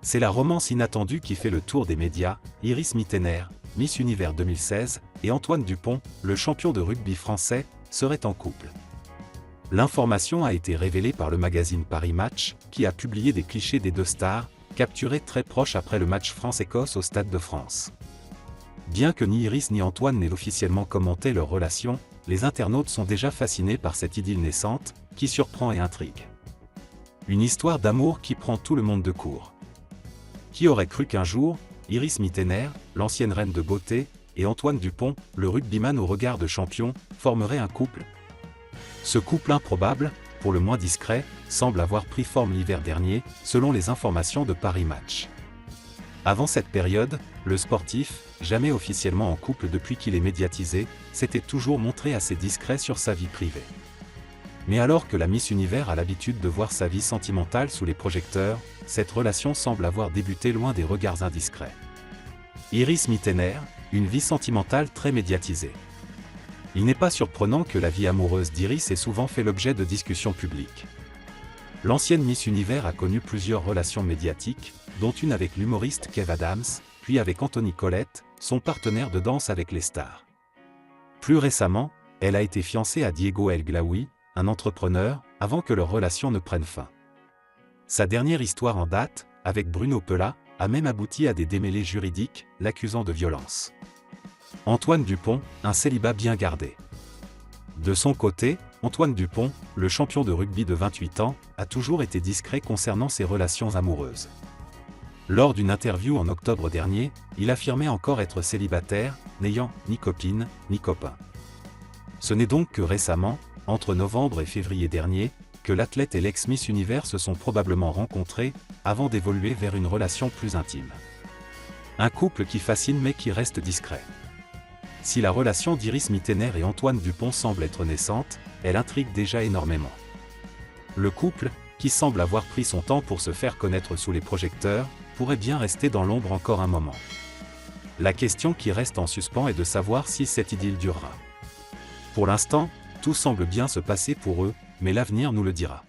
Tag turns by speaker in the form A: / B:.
A: C'est la romance inattendue qui fait le tour des médias. Iris Mittener, Miss Univers 2016, et Antoine Dupont, le champion de rugby français, seraient en couple. L'information a été révélée par le magazine Paris Match, qui a publié des clichés des deux stars, capturés très proches après le match France-Écosse au Stade de France. Bien que ni Iris ni Antoine n'aient officiellement commenté leur relation, les internautes sont déjà fascinés par cette idylle naissante, qui surprend et intrigue. Une histoire d'amour qui prend tout le monde de court. Qui aurait cru qu'un jour, Iris Mittener, l'ancienne reine de beauté, et Antoine Dupont, le rugbyman au regard de champion, formeraient un couple? Ce couple improbable, pour le moins discret, semble avoir pris forme l'hiver dernier, selon les informations de Paris Match. Avant cette période, le sportif, jamais officiellement en couple depuis qu'il est médiatisé, s'était toujours montré assez discret sur sa vie privée. Mais alors que la Miss Univers a l'habitude de voir sa vie sentimentale sous les projecteurs, cette relation semble avoir débuté loin des regards indiscrets. Iris Mittener, une vie sentimentale très médiatisée. Il n'est pas surprenant que la vie amoureuse d'Iris ait souvent fait l'objet de discussions publiques. L'ancienne Miss Univers a connu plusieurs relations médiatiques, dont une avec l'humoriste Kev Adams, puis avec Anthony Collette, son partenaire de danse avec les stars. Plus récemment, elle a été fiancée à Diego El Glaoui, un entrepreneur, avant que leur relation ne prenne fin. Sa dernière histoire en date, avec Bruno Pelat, a même abouti à des démêlés juridiques, l'accusant de violence. Antoine Dupont, un célibat bien gardé. De son côté, Antoine Dupont, le champion de rugby de 28 ans, a toujours été discret concernant ses relations amoureuses. Lors d'une interview en octobre dernier, il affirmait encore être célibataire, n'ayant ni copine, ni copain. Ce n'est donc que récemment, entre novembre et février dernier, que l'athlète et l'ex-Miss Univers se sont probablement rencontrés, avant d'évoluer vers une relation plus intime. Un couple qui fascine mais qui reste discret. Si la relation d'Iris Mittener et Antoine Dupont semble être naissante, elle intrigue déjà énormément. Le couple, qui semble avoir pris son temps pour se faire connaître sous les projecteurs, pourrait bien rester dans l'ombre encore un moment. La question qui reste en suspens est de savoir si cette idylle durera. Pour l'instant, tout semble bien se passer pour eux, mais l'avenir nous le dira.